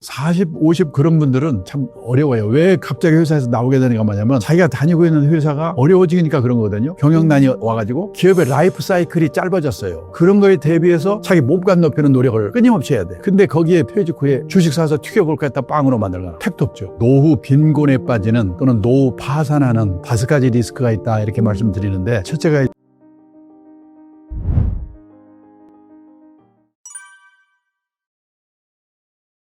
40, 50 그런 분들은 참 어려워요. 왜 갑자기 회사에서 나오게 되는가 뭐냐면 자기가 다니고 있는 회사가 어려워지니까 그런 거거든요. 경영난이 와가지고 기업의 라이프 사이클이 짧아졌어요. 그런 거에 대비해서 자기 몸값 높이는 노력을 끊임없이 해야 돼. 근데 거기에 퇴직 후에 주식 사서 튀겨볼까 했다 빵으로 만들거나 택도 없죠. 노후 빈곤에 빠지는 또는 노후 파산하는 5가지 리스크가 있다 이렇게 말씀드리는데, 첫째가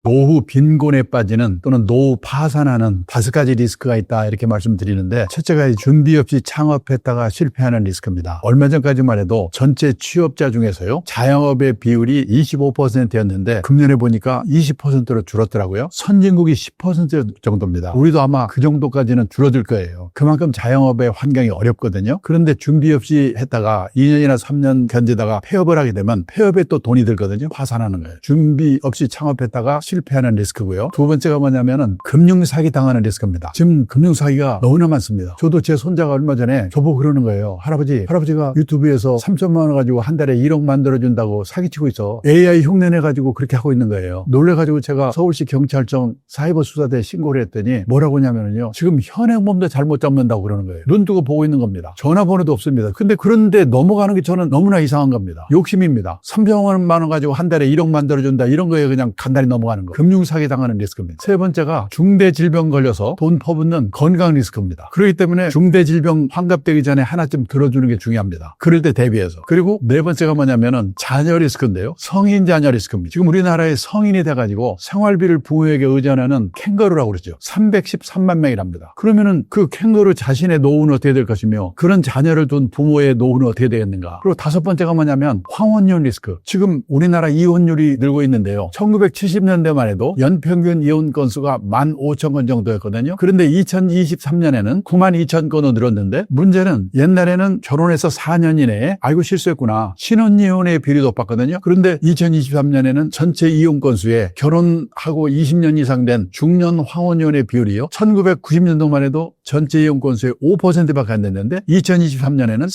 노후 빈곤에 빠지는 또는 노후 파산하는 5가지 리스크가 있다 이렇게 말씀드리는데, 첫째가 준비 없이 창업했다가 실패하는 리스크입니다. 얼마 전까지만 해도 전체 취업자 중에서요 자영업의 비율이 25%였는데 금년에 보니까 20%로 줄었더라고요. 선진국이 10% 정도입니다. 우리도 아마 그 정도까지는 줄어들 거예요. 그만큼 자영업의 환경이 어렵거든요. 그런데 준비 없이 했다가 2년이나 3년 견디다가 폐업을 하게 되면 폐업에 또 돈이 들거든요. 파산하는 거예요. 준비 없이 창업했다가 실패하는 리스크고요. 두 번째가 뭐냐면은 금융사기 당하는 리스크입니다. 지금 금융사기가 너무나 많습니다. 저도 제 손자가 얼마 전에 저보고 그러는 거예요. 할아버지가 유튜브에서 3천만 원 가지고 한 달에 1억 만들어준다고 사기치고 있어. AI 흉내내가지고 그렇게 하고 있는 거예요. 놀래가지고 제가 서울시 경찰청 사이버 수사대에 신고를 했더니 뭐라고 하냐면요, 지금 현행범도 잘못 잡는다고 그러는 거예요. 눈 뜨고 보고 있는 겁니다. 전화번호도 없습니다. 근데 그런데 넘어가는 게 저는 너무나 이상한 겁니다. 욕심입니다. 300만 원 가지고 한 달에 1억 만들어준다 이런 거에 그냥 간단히 넘어가는 거. 금융사기 당하는 리스크입니다. 세 번째가 중대질병 걸려서 돈 퍼붓는 건강 리스크입니다. 그렇기 때문에 중대질병 환갑되기 전에 하나쯤 들어주는 게 중요합니다. 그럴 때 대비해서. 그리고 네 번째가 뭐냐면은 자녀 리스크인데요. 성인 자녀 리스크입니다. 지금 우리나라에 성인이 돼가지고 생활비를 부모에게 의존하는 캥거루라고 그러죠. 313만 명이랍니다. 그러면은 그 캥거루 자신의 노후는 어떻게 될 것이며 그런 자녀를 둔 부모의 노후는 어떻게 되겠는가. 그리고 다섯 번째가 뭐냐면 황혼율 리스크. 지금 우리나라 이혼율이 늘고 있는데요. 1970년대만 해도 연평균 이혼 건수가 15,000건 정도였거든요. 그런데 2023년에는 92,000건으로 늘었는데, 문제는 옛날에는 결혼해서 4년 이내에 아이고 실수했구나 신혼이혼의 비율이 높았거든요. 그런데 2023년에는 전체 이혼 건수에 결혼하고 20년 이상 된 중년 황혼이혼의 비율이요 1990년도만 해도 전체 이혼 건수의 5%밖에 안 됐는데 2023년에는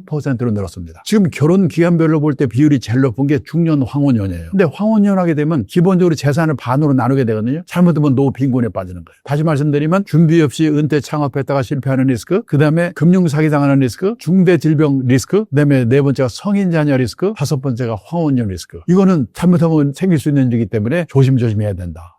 36%로 늘었습니다. 지금 결혼 기간별로 볼 때 비율이 제일 높은 게 중년 황혼이혼이에요. 근데 황혼이혼하게 되면 기본적으로 재산을 반으로 나누게 되거든요. 잘못하면 노후 빈곤에 빠지는 거예요. 다시 말씀드리면 준비 없이 은퇴 창업했다가 실패하는 리스크, 그 다음에 금융사기 당하는 리스크, 중대질병 리스크, 그 다음에 네 번째가 성인 자녀 리스크, 다섯 번째가 황혼년 리스크. 이거는 잘못하면 생길 수 있는 일이기 때문에 조심조심 해야 된다.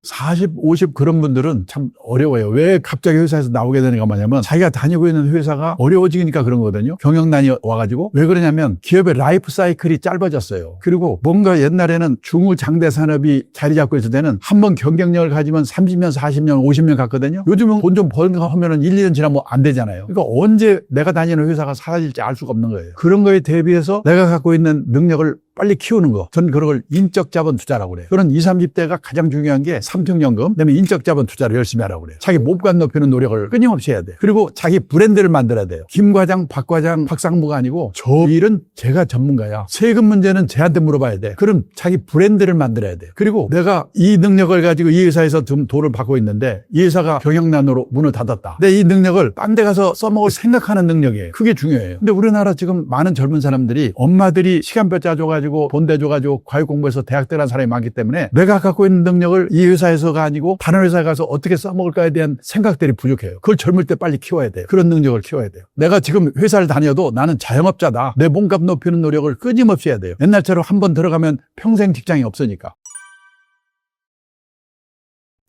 40, 50 그런 분들은 참 어려워요. 왜 갑자기 회사에서 나오게 되는가 뭐냐면 자기가 다니고 있는 회사가 어려워지니까 그런 거거든요. 경영난이 와가지고. 왜 그러냐면 기업의 라이프 사이클이 짧아졌어요. 그리고 뭔가 옛날에는 중후장대 산업이 자리 잡고 있을 때는 한번 경쟁력을 가지면 30년, 40년, 50년 갔거든요. 요즘은 돈 좀 벌는가 하면은 1, 2년 지나면 안 되잖아요. 그러니까 언제 내가 다니는 회사가 사라질지 알 수가 없는 거예요. 그런 거에 대비해서 내가 갖고 있는 능력을 빨리 키우는 거. 전 그런 걸 인적 자본 투자라고 그래요. 그런 20, 30대가 가장 중요한 게 삼성연금, 그다음에 인적 자본 투자를 열심히 하라고 그래요. 자기 몸값 높이는 노력을 끊임없이 해야 돼요. 그리고 자기 브랜드를 만들어야 돼요. 김 과장, 박 과장, 박상무가 아니고 저 일은 제가 전문가야. 세금 문제는 쟤한테 물어봐야 돼. 그럼 자기 브랜드를 만들어야 돼요. 그리고 내가 이 능력을 가지고 이 회사에서 좀 돈을 받고 있는데 이 회사가 경영난으로 문을 닫았다. 근데 이 능력을 딴 데 가서 써먹을 생각하는 능력이에요. 그게 중요해요. 근데 우리나라 지금 많은 젊은 사람들이 엄마들이 시간표 짜줘가지고 돈 대줘가지고 과외 공부해서 대학 들어간 사람이 많기 때문에 내가 갖고 있는 능력을 이 회사에서가 아니고 다른 회사에 가서 어떻게 써먹을까에 대한 생각들이 부족해요. 그걸 젊을 때 빨리 키워야 돼요. 그런 능력을 키워야 돼요. 내가 지금 회사를 다녀도 나는 자영업자다. 내 몸값 높이는 노력을 끊임없이 해야 돼요. 옛날처럼 한번 들어가면 평생 직장이 없으니까.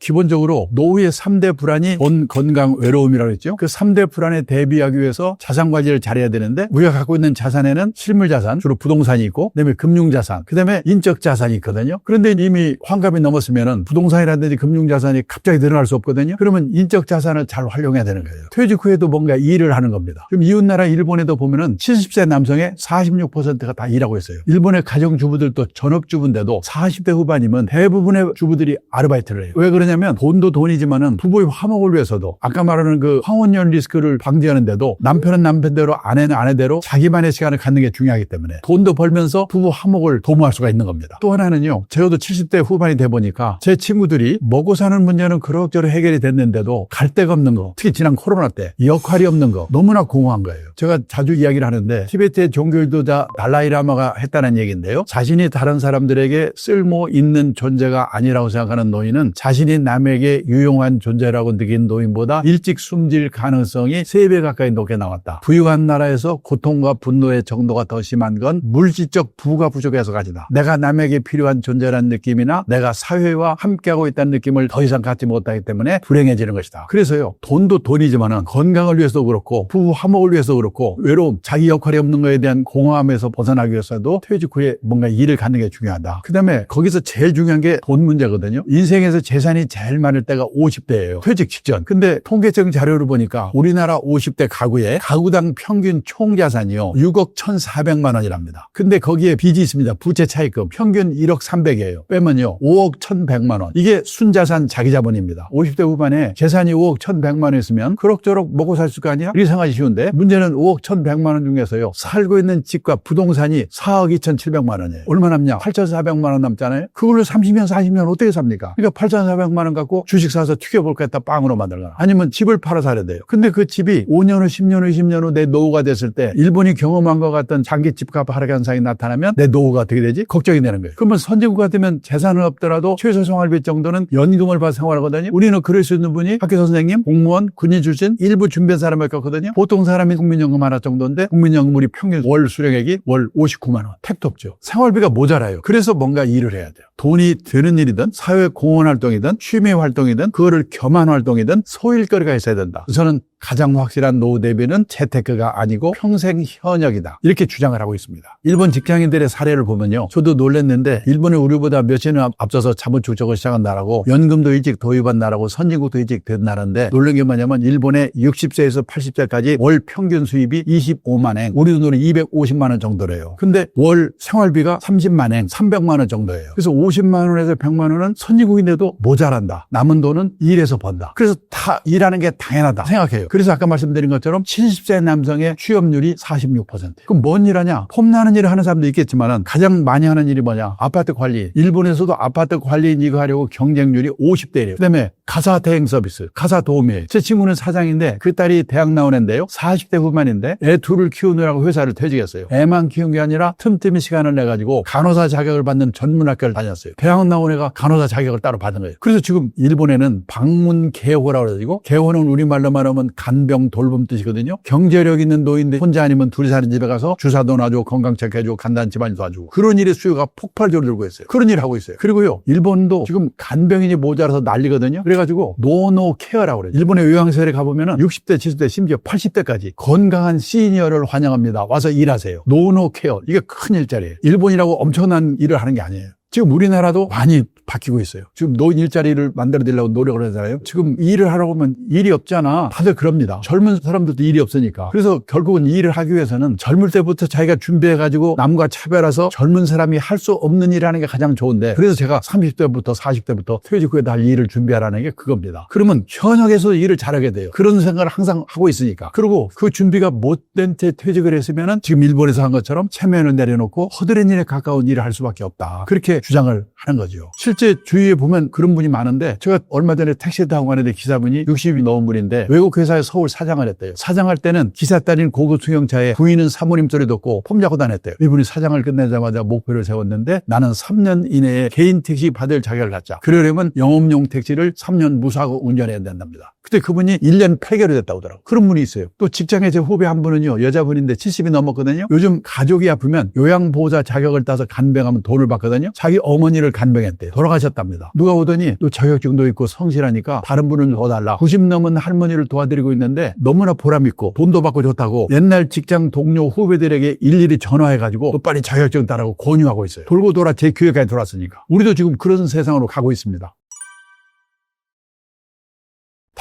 기본적으로 노후의 3대 불안이 돈, 건강, 외로움이라고 했죠. 그 3대 불안에 대비하기 위해서 자산 관리를 잘해야 되는데 우리가 갖고 있는 자산에는 실물 자산, 주로 부동산이 있고 그다음에 금융 자산, 그다음에 인적 자산이 있거든요. 그런데 이미 환갑이 넘었으면은 부동산이라든지 금융 자산이 갑자기 늘어날 수 없거든요. 그러면 인적 자산을 잘 활용해야 되는 거예요. 퇴직 후에도 뭔가 일을 하는 겁니다. 지금 이웃나라 일본에도 보면은 70세 남성의 46%가 다 일하고 있어요. 일본의 가정주부들도 전업주부인데도 40대 후반이면 대부분의 주부들이 아르바이트를 해요. 왜 그러냐? 뭐냐면 돈도 돈이지만은 부부의 화목을 위해서도 아까 말하는 그 황혼연 리스크를 방지하는데도 남편은 남편대로 아내는 아내대로 자기만의 시간을 갖는 게 중요하기 때문에 돈도 벌면서 부부 화목을 도모할 수가 있는 겁니다. 또 하나는요. 저도 70대 후반이 돼 보니까 제 친구들이 먹고 사는 문제는 그럭저럭 해결이 됐는데도 갈 데가 없는 거, 특히 지난 코로나 때 역할이 없는 거 너무나 공허한 거예요. 제가 자주 이야기를 하는데 티베트의 종교 지도자 달라이라마가 했다는 얘기인데요. 자신이 다른 사람들에게 쓸모 있는 존재가 아니라고 생각하는 노인은 자신이 남에게 유용한 존재라고 느낀 노인보다 일찍 숨질 가능성이 3배 가까이 높게 나왔다. 부유한 나라에서 고통과 분노의 정도가 더 심한 건 물질적 부가 부족해서 가지다. 내가 남에게 필요한 존재라는 느낌이나 내가 사회와 함께하고 있다는 느낌을 더 이상 갖지 못하기 때문에 불행해지는 것이다. 그래서요. 돈도 돈이지만은 건강을 위해서도 그렇고 부부 화목을 위해서 그렇고 외로움, 자기 역할이 없는 것에 대한 공허함에서 벗어나기 위해서도 퇴직 후에 뭔가 일을 갖는 게 중요하다. 그 다음에 거기서 제일 중요한 게 돈 문제거든요. 인생에서 재산이 제일 많을 때가 50대예요. 퇴직 직전. 근데 통계청 자료를 보니까 우리나라 50대 가구의 가구당 평균 총자산이요. 6억 1,400만 원이랍니다. 근데 거기에 빚이 있습니다. 부채 차입금. 평균 1억 300이에요. 빼면요. 5억 1,100만 원. 이게 순자산 자기자본입니다. 50대 후반에 재산이 5억 1,100만 원 있으면 그럭저럭 먹고 살 수가 아니야? 이렇게 생각하기 쉬운데 문제는 5억 1,100만 원 중에서요. 살고 있는 집과 부동산이 4억 2,700만 원이에요. 얼마 남냐? 8,400만 원 남잖아요. 그걸로 30년, 40년 어떻게 삽니까? 그러니까 8,400만 원 갖고 주식 사서 튀겨볼까 했다 빵으로 만들거나 아니면 집을 팔아 살아야 돼요. 근데 그 집이 5년 후, 10년 후, 20년 후 내 노후가 됐을 때 일본이 경험한 것 같던 장기 집값 하락 현상이 나타나면 내 노후가 어떻게 되지? 걱정이 되는 거예요. 그러면 선진국가 되면 재산은 없더라도 최소 생활비 정도는 연금을 받아 생활하거든요. 우리는 그럴 수 있는 분이 학교 선생님, 공무원, 군인 출신 일부 준비한 사람을 겪거든요. 보통 사람이 국민연금 하나 정도인데 국민연금 우리 평균 월 수령액이 월 59만 원. 택도 없죠. 생활비가 모자라요. 그래서 뭔가 일을 해야 돼요. 돈이 되는 일이든 사회 공헌 활동이든 취미 활동이든 그거를 겸한 활동이든 소일거리가 있어야 된다. 저는 가장 확실한 노후 대비는 재테크가 아니고 평생 현역이다. 이렇게 주장을 하고 있습니다. 일본 직장인들의 사례를 보면요. 저도 놀랐는데 일본이 우리보다 몇십 년 앞서서 자본주의적으로 시작한 나라고 연금도 일찍 도입한 나라고 선진국도 일찍 된 나라인데 놀란 게 뭐냐면 일본의 60세에서 80세까지 월 평균 수입이 25만 엔, 우리 돈으로 250만 원 정도래요. 근데 월 생활비가 30만 엔, 300만 원 정도예요. 그래서 50만 원에서 100만 원은 선진국인데도 모자란다. 남은 돈은 일해서 번다. 그래서 다 일하는 게 당연하다 생각해요. 그래서 아까 말씀드린 것처럼 70세 남성의 취업률이 46%. 그럼 뭔 일 하냐? 폼나는 일을 하는 사람도 있겠지만 가장 많이 하는 일이 뭐냐? 아파트 관리. 일본에서도 아파트 관리인 이거 하려고 경쟁률이 50대래요. 그다음에 가사 대행 서비스, 가사 도우미. 제 친구는 사장인데 그 딸이 대학 나온 애인데요. 40대 후반인데 애 둘을 키우느라고 회사를 퇴직했어요. 애만 키운 게 아니라 틈틈이 시간을 내가지고 간호사 자격을 받는 전문 학교를 다녔어요. 대학 나온 애가 간호사 자격을 따로 받은 거예요. 그래서 지금 일본에는 방문개호라고 그래가지고 개호는 우리말로 말하면 간병 돌봄 뜻이거든요. 경제력 있는 노인들 혼자 아니면 둘이 사는 집에 가서 주사도 놔주고 건강 체크해주고 간단 집안일 도와주고 그런 일의 수요가 폭발적으로 늘고 있어요. 그런 일을 하고 있어요. 그리고요. 일본도 지금 간병인이 모자라서 난리거든요. 그래가지고 노노 케어라고 그래요. 일본의 요양시설에 가보면은 60대, 70대, 심지어 80대까지 건강한 시니어를 환영합니다. 와서 일하세요. 노노 케어. 이게 큰 일자리예요. 일본이라고 엄청난 일을 하는 게 아니에요. 지금 우리나라도 많이 바뀌고 있어요. 지금 노인 일자리를 만들어내려고 노력을 하잖아요. 지금 일을 하라고 하면 일이 없잖아. 다들 그럽니다. 젊은 사람들도 일이 없으니까. 그래서 결국은 일을 하기 위해서는 젊을 때부터 자기가 준비해가지고 남과 차별해서 젊은 사람이 할 수 없는 일을 하는 게 가장 좋은데 그래서 제가 30대부터 40대부터 퇴직 후에 다 일을 준비하라는 게 그겁니다. 그러면 현역에서 일을 잘하게 돼요. 그런 생각을 항상 하고 있으니까. 그리고 그 준비가 못된 채 퇴직을 했으면은 지금 일본에서 한 것처럼 체면을 내려놓고 허드렛 일에 가까운 일을 할 수밖에 없다. 그렇게 주장을 하는 거죠. 실제 주위에 보면 그런 분이 많은데 제가 얼마 전에 택시 타고 가는데 기사분이 60이 넘은 분인데 외국 회사에 서울 사장을 했대요. 사장할 때는 기사 딸인 고급 승용차에 부인은 사모님 소리 듣고 폼잡고 다녔대요. 이분이 사장을 끝내자마자 목표를 세웠는데 나는 3년 이내에 개인 택시 받을 자격을 갖자. 그러려면 영업용 택시를 3년 무사고 운전해야 된답니다. 그때 그분이 1년 8개월이 됐다고 하더라고요. 그런 분이 있어요. 또 직장에 제 후배 한 분은요. 여자분인데 70이 넘었거든요. 요즘 가족이 아프면 요양보호자 자격을 따서 간병하면 돈을 받거든요. 자기 어머니를 간병했대요. 돌아가셨답니다. 누가 오더니 또 자격증도 있고 성실하니까 다른 분을 도와달라. 90 넘은 할머니를 도와드리고 있는데 너무나 보람있고 돈도 받고 좋다고 옛날 직장 동료 후배들에게 일일이 전화해가지고 또 빨리 자격증 따라고 권유하고 있어요. 돌고 돌아 제 교회까지 돌았으니까. 우리도 지금 그런 세상으로 가고 있습니다.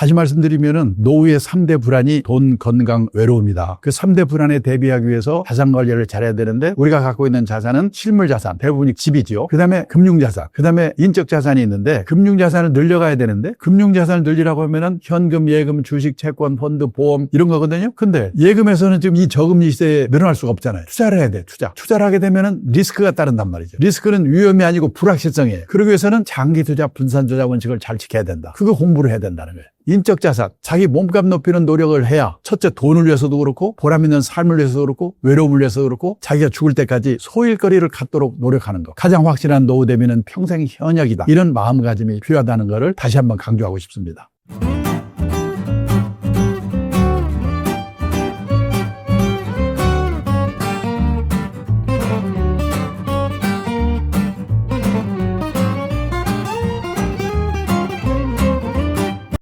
다시 말씀드리면은 노후의 3대 불안이 돈, 건강, 외로움이다. 그 3대 불안에 대비하기 위해서 자산 관리를 잘해야 되는데 우리가 갖고 있는 자산은 실물 자산, 대부분이 집이지요. 그다음에 금융 자산, 그다음에 인적 자산이 있는데 금융 자산을 늘려가야 되는데 금융 자산을 늘리라고 하면은 현금, 예금, 주식, 채권, 펀드, 보험 이런 거거든요. 근데 예금에서는 지금 이 저금리 시대에 늘어날 수가 없잖아요. 투자를 해야 돼. 투자를 하게 되면은 리스크가 따른단 말이죠. 리스크는 위험이 아니고 불확실성이에요. 그러기 위해서는 장기 투자, 분산 투자 원칙을 잘 지켜야 된다. 그거 공부를 해야 된다는 거예요. 인적 자산, 자기 몸값 높이는 노력을 해야 첫째 돈을 위해서도 그렇고 보람 있는 삶을 위해서도 그렇고 외로움을 위해서도 그렇고 자기가 죽을 때까지 소일거리를 갖도록 노력하는 것. 가장 확실한 노후 대비는 평생 현역이다. 이런 마음가짐이 필요하다는 것을 다시 한번 강조하고 싶습니다.